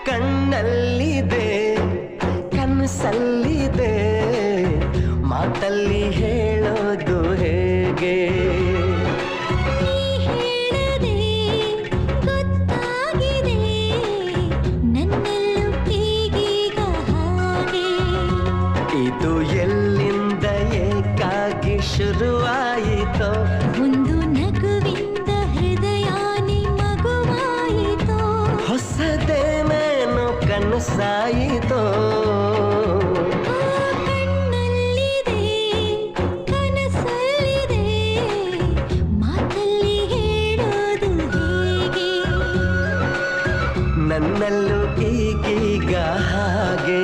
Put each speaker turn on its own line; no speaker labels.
ಕಣ್ಣಲ್ಲಿದೆ ಕನಸಲ್ಲಿದೆ ಮಾತಲ್ಲಿ ಹೇಳೋದು ಹೇಗೆ ಇದು ಎಲ್ಲಿಂದ ಏಕಾಗಿ ಶುರುವಾಯಿತೋ
ಒಂದು ನಗುವಿಂದ ಹೃದಯಾನಿ ಮಗುವಾಯಿತೋ
ಹೊಸದೇನೇನೋ ಕನಸಾಯಿತೋ
ಕಣ್ಣಲ್ಲಿದೆ ಕನಸಲ್ಲಿದೆ ಮಾತಲ್ಲಿ ಹೇಳೋದು ಹೇಗೆ
ನನ್ನಲ್ಲೂ ಈಗೀಗ ಹಾಗೆ